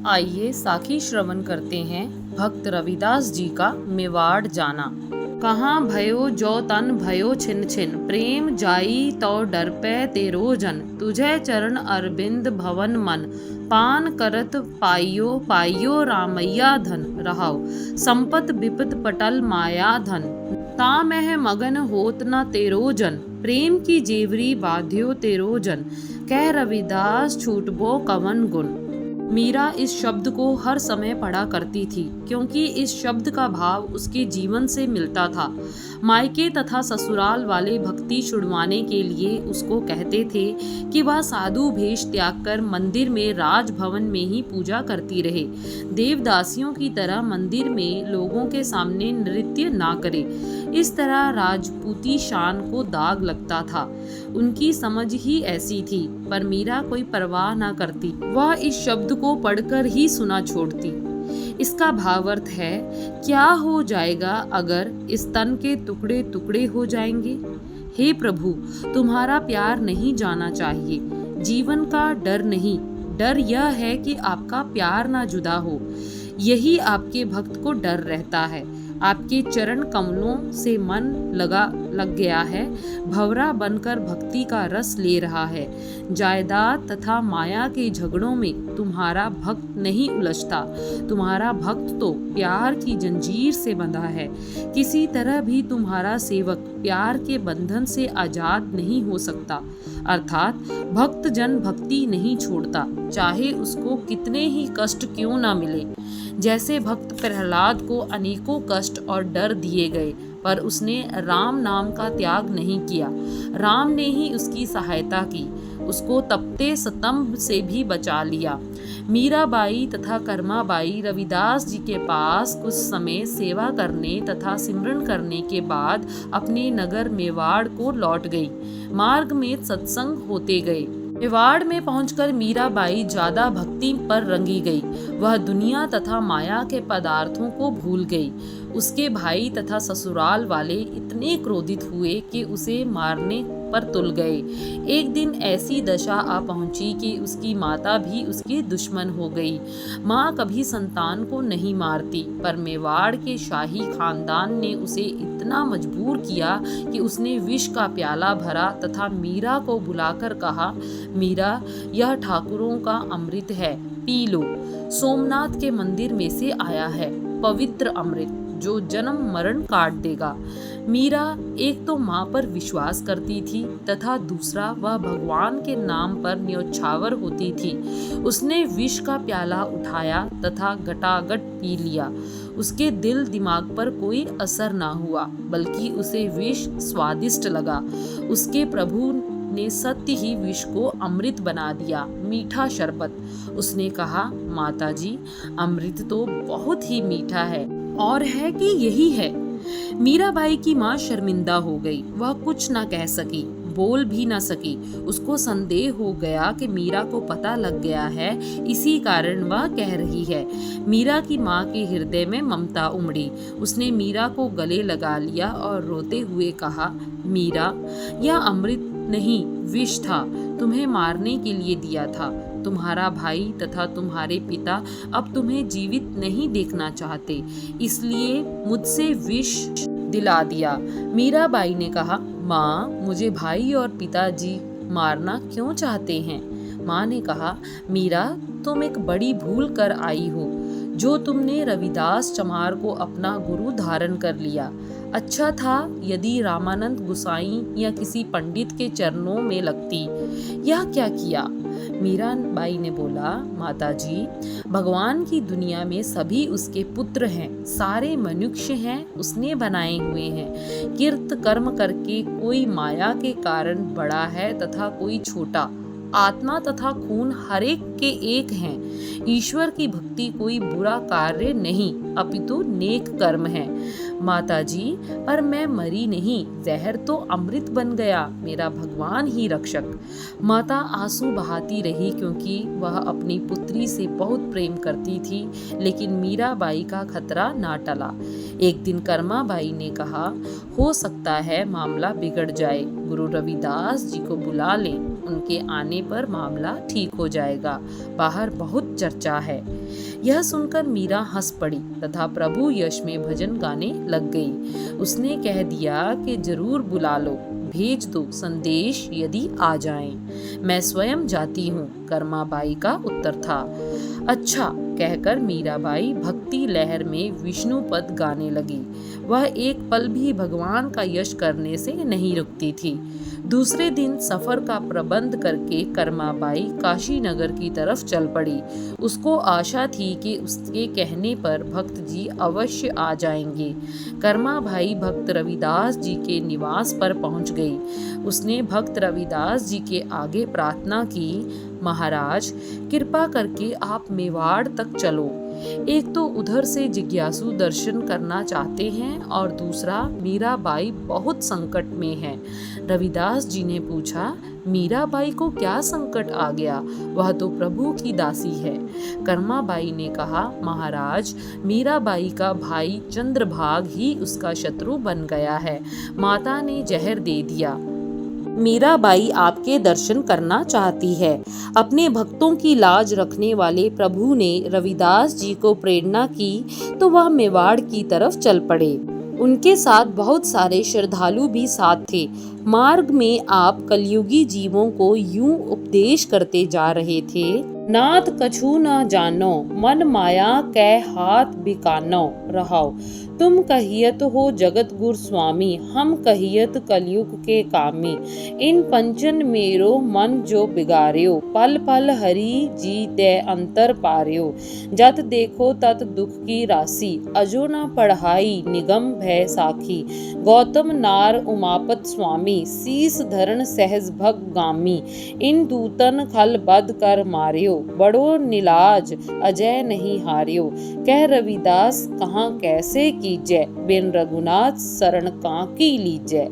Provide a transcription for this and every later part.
आइए साखी श्रवण करते हैं भक्त रविदास जी का मेवाड़ जाना। कहाँ भयो जो तन भयो छिन छिन, प्रेम जाई तो डर पे तेरो जन, तुझे चरण अरविंद भवन मन, पान करत पाइयो पाइयो रामैया धन, रहाओ संपत विपत पटल माया धन, ता मह मगन होत न तेरो जन, प्रेम की जेवरी बाध्यो तेरो जन, कह रविदास छूटबो कवन गुण। मीरा इस शब्द को हर समय पढ़ा करती थी क्योंकि इस शब्द का भाव उसके जीवन से मिलता था। मायके तथा ससुराल वाले भक्ति छुड़वाने के लिए उसको कहते थे कि वह साधु भेष त्याग कर मंदिर में राजभवन में ही पूजा करती रहे, देवदासियों की तरह मंदिर में लोगों के सामने नृत्य ना करे। इस तरह राजपूती शान को दाग लगता था। उनकी समझ ही ऐसी थी, पर मीरा कोई परवाह ना करती। वह इस शब्द को पढ़कर ही सुना छोड़ती। इसका भावार्थ है, क्या हो जाएगा अगर इस तन के टुकड़े टुकड़े हो जाएंगे। हे प्रभु, तुम्हारा प्यार नहीं जाना चाहिए। जीवन का डर नहीं, डर यह है कि आपका प्यार ना जुदा हो। यही आपके भक्त को डर रहता है। आपके चरण कमलों से मन लग गया है, भंवरा बनकर भक्ति का रस ले रहा है। जायदाद तथा माया के झगड़ों में तुम्हारा भक्त नहीं उलझता। तुम्हारा भक्त तो प्यार की जंजीर से बंधा है। किसी तरह भी तुम्हारा सेवक प्यार के बंधन से आजाद नहीं हो सकता। अर्थात भक्त जन भक्ति नहीं छोड़ता, चाहे उसको कितने ही कष्ट क्यों ना मिले। जैसे भक्त प्रहलाद को अनेकों कष्ट और डर दिए गए, पर उसने राम नाम का त्याग नहीं किया। राम ने ही उसकी सहायता की, उसको तपते स्तंभ से भी बचा लिया। मीराबाई तथा कर्माबाई रविदास जी के पास कुछ समय सेवा करने तथा सिमरन करने के बाद अपने नगर मेवाड़ को लौट गई। मार्ग में सत्संग होते गए। मेवाड़ में पहुंचकर मीराबाई ज्यादा भक्ति पर रंगी गई। वह दुनिया तथा माया के पदार्थों को भूल गई। उसके भाई तथा ससुराल वाले इतने क्रोधित हुए कि उसे मारने पर तुल गए। एक दिन ऐसी दशा आ पहुंची कि उसकी माता भी उसकी दुश्मन हो गई। माँ कभी संतान को नहीं मारती, पर मेवाड़ के शाही खानदान ने उसे इतना मजबूर किया कि उसने विष का प्याला भरा तथा मीरा को बुलाकर कहा, मीरा, यह ठाकुरों का अमृत है, पी लो। सोमनाथ के मंदिर में से आया है, पवित्र अमृत जो जन्म मरण काट देगा। मीरा एक तो माँ पर विश्वास करती थी तथा दूसरा वह भगवान के नाम पर न्यौछावर होती थी। उसने विष का प्याला उठाया तथा गटागट पी लिया। उसके दिल दिमाग पर कोई असर ना हुआ, बल्कि उसे विष स्वादिष्ट लगा। उसके प्रभु ने सत्य ही विष को अमृत बना दिया, मीठा शरबत। उसने कहा, माताजी, अमृत तो बहुत ही मीठा है, और है कि यही है। मीराबाई की माँ शर्मिंदा हो गई। वह कुछ ना कह सकी, बोल भी ना सकी। उसको संदेह हो गया कि मीरा को पता लग गया है, इसी कारण वह कह रही है। मीरा की माँ के हृदय में ममता उमड़ी। उसने मीरा को गले लगा लिया और रोते हुए कहा, मीरा, यह अमृत नहीं, विष था। तुम्हें मारने के लिए दिया था। तुम्हारा भाई तथा तुम्हारे पिता अब तुम्हें जीवित नहीं देखना चाहते, इसलिए मुझसे विष दिला दिया। मीराबाई ने कहा, माँ, मुझे भाई और पिताजी मारना क्यों चाहते हैं? माँ ने कहा, मीरा, तुम एक बड़ी भूल कर आई हो, जो तुमने रविदास चमार को अपना गुरु धारण कर लिया। अच्छा था यदि रामानंद गुसाई या किसी पंडित के चरणों में लगती। यह क्या किया? मीराबाई ने बोला, माताजी, भगवान की दुनिया में सभी उसके पुत्र हैं, सारे मनुष्य हैं, उसने बनाए हुए हैं। किर्त कर्म करके कोई माया के कारण बड़ा है तथा कोई छोटा। आत्मा तथा खून हरेक के एक हैं। ईश्वर की भक्ति कोई बुरा कार्य नहीं, अपितु नेक कर्म है। माताजी, पर मैं मरी नहीं, जहर तो अमृत बन गया, मेरा भगवान ही रक्षक। माता आंसू बहाती रही, क्योंकि वह अपनी पुत्री से बहुत प्रेम करती थी, लेकिन मीराबाई का खतरा ना टला। एक दिन कर्माबाई ने कहा, हो सकता है मामला बिगड़ जाए, गुरु रविदास जी को बुला लें। उनके आने पर मामला ठीक हो जाएगा, बाहर बहुत चर्चा है। यह सुनकर मीरा हंस पड़ी तथा प्रभु यश में भजन गाने लग गई। उसने कह दिया कि जरूर बुला लो, भेज दो संदेश यदि आ जाएं। मैं स्वयं जाती हूँ, कर्माबाई का उत्तर था। अच्छा कहकर मीराबाई भक्ति लहर में विष्णु पद गाने लगी। वह एक पल भी भगवान का यश करने से नहीं रुकती थी। दूसरे दिन सफर का प्रबंध करके कर्माबाई काशी नगर की तरफ चल पड़ी। उसको आशा थी कि उसके कहने पर भक्त जी अवश्य आ जाएंगे। कर्माबाई भक्त रविदास जी के निवास पर पहुंच गई। उसने भक्त रविदास जी के आगे प्रार्थना की, महाराज कृपा करके आप मेवाड़ तक चलो। एक तो उधर से जिज्ञासु दर्शन करना चाहते हैं और दूसरा मीराबाई बहुत संकट में है। रविदास जी ने पूछा, मीराबाई को क्या संकट आ गया? वह तो प्रभु की दासी है। कर्माबाई ने कहा, महाराज मीराबाई का भाई चंद्रभाग ही उसका शत्रु बन गया है। माता ने जहर दे दिया। मीराबाई आपके दर्शन करना चाहती है। अपने भक्तों की लाज रखने वाले प्रभु ने रविदास जी को प्रेरणा की तो वह मेवाड़ की तरफ चल पड़े। उनके साथ बहुत सारे श्रद्धालु भी साथ थे। मार्ग में आप कलयुगी जीवों को यूं उपदेश करते जा रहे थे, नाथ कछु न जानो, मन माया कै हाथ बिकानो रहाओ। तुम कहियत हो जगत गुर स्वामी, हम कहियत कलयुग के कामी। इन पंचन मेरो मन जो बिगाड़ियो, पल पल हरि जी दे अंतर पारियो। जत देखो तत दुख की राशि, अजो न पढ़ाई निगम भय साखी। गौतम नार उमापत स्वामी, शीस धरण सहज भग गामी। इन दूतन खल बद कर मारियो, बड़ो नीलाज अजय नहीं हारियो। कह रविदास कहाँ कैसे कीजय, बिन रघुनाथ शरण काकी लीजय।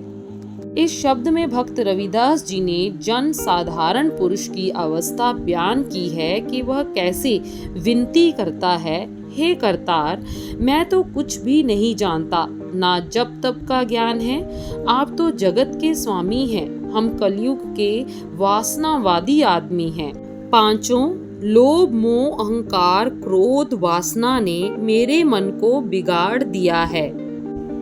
इस शब्द में भक्त रविदास जी ने जन साधारण पुरुष की अवस्था बयान की है कि वह कैसे विनती करता है, हे करतार, मैं तो कुछ भी नहीं जानता, ना जप तप का ज्ञान है। आप तो जगत के स्वामी हैं, हम कलयुग के वासनावादी आदमी हैं। पांचों लोभ मोह अहंकार क्रोध वासना ने मेरे मन को बिगाड़ दिया है।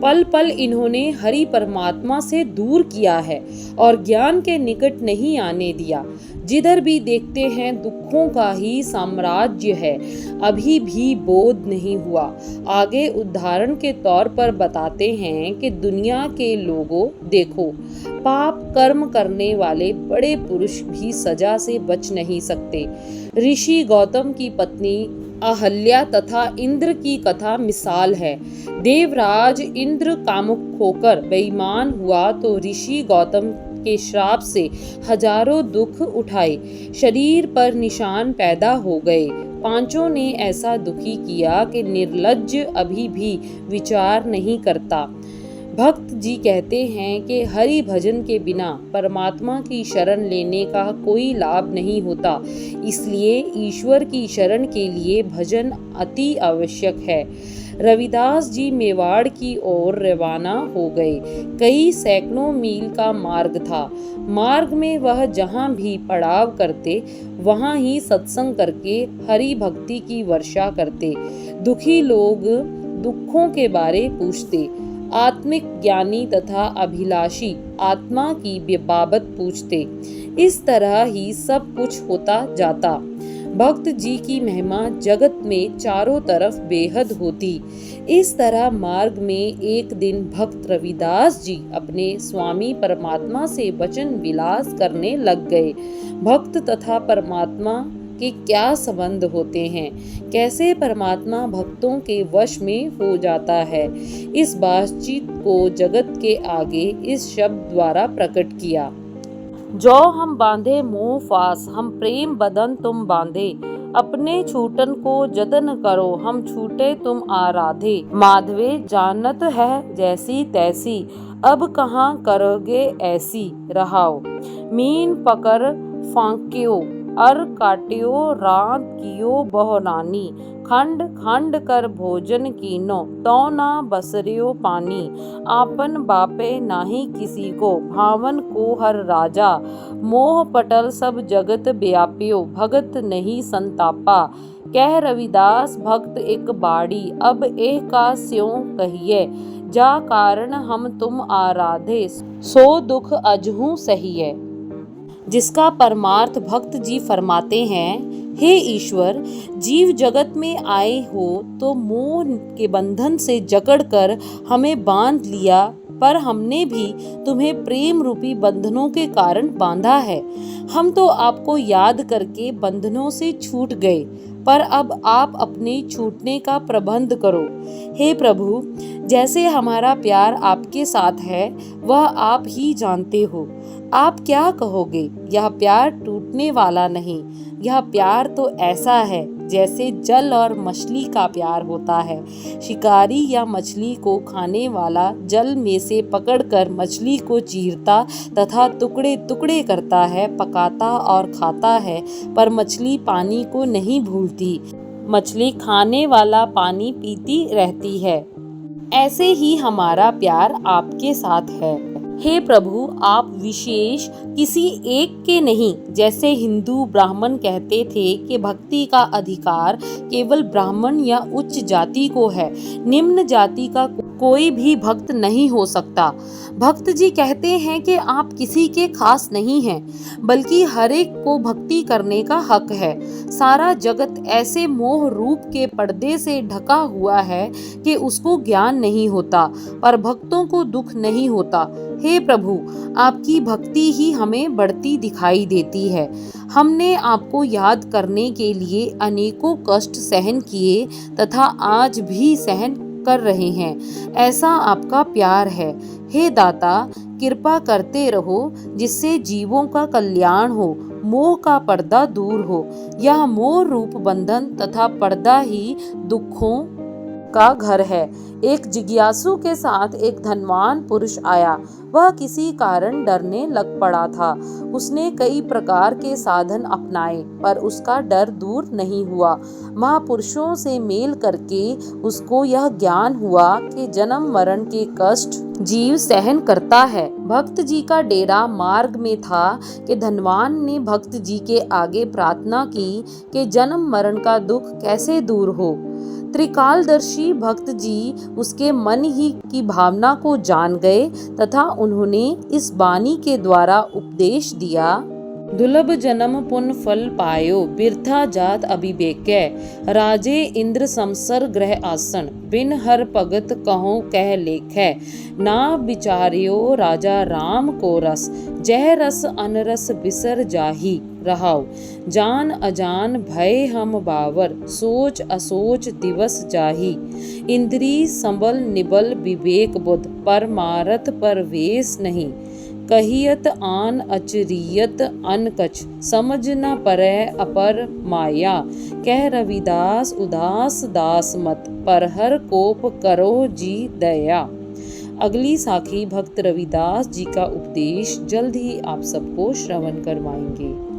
पल पल इन्होंने हरि परमात्मा से दूर किया है और ज्ञान के निकट नहीं आने दिया। जिधर भी देखते हैं दुखों का ही साम्राज्य है। अभी भी बोध नहीं हुआ। आगे उदाहरण के तौर पर बताते हैं कि दुनिया के लोगों देखो, पाप कर्म करने वाले बड़े पुरुष भी सजा से बच नहीं सकते। ऋषि गौतम की पत्नी अहल्या तथा इंद्र की कथा मिसाल है। देवराज इंद्र कामुक होकर बेईमान हुआ तो ऋषि गौतम के श्राप से हजारों दुख उठाए, शरीर पर निशान पैदा हो गए। पांचों ने ऐसा दुखी किया कि निर्लज्ज अभी भी विचार नहीं करता। भक्त जी कहते हैं कि हरि भजन के बिना परमात्मा की शरण लेने का कोई लाभ नहीं होता, इसलिए ईश्वर की शरण के लिए भजन अति आवश्यक है। रविदास जी मेवाड़ की ओर रवाना हो गए। कई सैकड़ों मील का मार्ग था। मार्ग में वह जहाँ भी पड़ाव करते वहाँ ही सत्संग करके हरि भक्ति की वर्षा करते। दुखी लोग दुखों के बारे पूछते, आत्मिक ज्ञानी तथा अभिलाषी आत्मा की बाबत पूछते। इस तरह ही सब कुछ होता जाता। भक्त जी की महिमा जगत में चारों तरफ बेहद होती। इस तरह मार्ग में एक दिन भक्त रविदास जी अपने स्वामी परमात्मा से वचन विलास करने लग गए। भक्त तथा परमात्मा के क्या संबंध होते हैं, कैसे परमात्मा भक्तों के वश में हो जाता है, इस बातचीत को जगत के आगे इस शब्द द्वारा प्रकट किया। जो हम बांधे मोह फास, हम प्रेम बदन तुम बांधे। अपने छूटन को जतन करो, हम छूटे तुम आराधे। माधवे जानत है जैसी तैसी, अब कहाँ करोगे ऐसी। रहाओ मीन पकड़ फांक्यो, अर काट्यो रात कियो बहुरानी, खंड खंड कर भोजन कीनो, तो ना बसरियो पानी। आपन बापे नाही किसी को, भावन को हर राजा। मोह पटल सब जगत व्यापियो, भगत नहीं संतापा। कह रविदास भक्त एक बाड़ी, अब एह का स्यों कहिए। जा कारण हम तुम आराधे, सो दुख अजहू सहिए। जिसका परमार्थ भक्त जी फरमाते हैं, हे ईश्वर, जीव जगत में आए हो तो मोह के बंधन से जकड़कर हमें बांध लिया, पर हमने भी तुम्हें प्रेम रूपी बंधनों के कारण बांधा है। हम तो आपको याद करके बंधनों से छूट गए, पर अब आप अपने छूटने का प्रबंध करो। हे प्रभु, जैसे हमारा प्यार आपके साथ है वह आप ही जानते हो। आप क्या कहोगे? यह प्यार टूटने वाला नहीं, यह प्यार तो ऐसा है जैसे जल और मछली का प्यार होता है। शिकारी या मछली को खाने वाला जल में से पकड़कर मछली को चीरता तथा टुकड़े टुकड़े करता है, पकाता और खाता है, पर मछली पानी को नहीं भूलती। मछली खाने वाला पानी पीती रहती है। ऐसे ही हमारा प्यार आपके साथ है। हे प्रभु, आप विशेष किसी एक के नहीं, जैसे हिंदू ब्राह्मण कहते थे कि भक्ति का अधिकार केवल ब्राह्मण या उच्च जाति को है, निम्न जाति का कोई भी भक्त नहीं हो सकता। भक्त जी कहते हैं कि आप किसी के खास नहीं हैं, बल्कि हर एक को भक्ति करने का हक है। सारा जगत ऐसे मोह रूप के पर्दे से ढका हुआ है कि उसको ज्ञान नहीं होता, पर भक्तों को दुख नहीं होता। हे प्रभु, आपकी भक्ति ही हमें बढ़ती दिखाई देती है। हमने आपको याद करने के लिए अनेकों कष्ट सहन किए तथा आज भी सहन कर रहे हैं। ऐसा आपका प्यार है। हे दाता, कृपा करते रहो जिससे जीवों का कल्याण हो, मोह का पर्दा दूर हो। यह मोह रूप बंधन तथा पर्दा ही दुखों का घर है। एक जिज्ञासु के साथ एक धनवान पुरुष आया। वह किसी कारण डरने लग पड़ा था। उसने कई प्रकार के साधन अपनाए, पर उसका डर दूर नहीं हुआ। महापुरुषों से मेल करके उसको यह ज्ञान हुआ कि जन्म मरण के कष्ट जीव सहन करता है। भक्त जी का डेरा मार्ग में था कि धनवान ने भक्त जी के आगे प्रार्थना की कि जन्म मरण का दुख कैसे दूर हो। त्रिकालदर्शी भक्त जी उसके मन ही की भावना को जान गए तथा उन्होंने इस वाणी के द्वारा उपदेश दिया। दुर्लभ जन्म पुण्य फल पायो, बिरथा जात अभिवेकै। राजे इंद्र समसर ग्रह आसन, बिन हर भगत कहो कह लेखै। ना विचार्यो राजा राम को रस, जह रस अनरस बिसर जाही रहाओ। जान अजान भय हम बावर, सोच असोच दिवस जाही। इंद्री संबल निबल विवेक बुध, परमारथ परवेश नहीं। कहियत आन अचरियत अन कछ, समझ न परै अपर माया। कह रविदास उदास दास मत, पर हर कोप करो जी दया। अगली साखी भक्त रविदास जी का उपदेश जल्द ही आप सबको श्रवण करवाएंगे।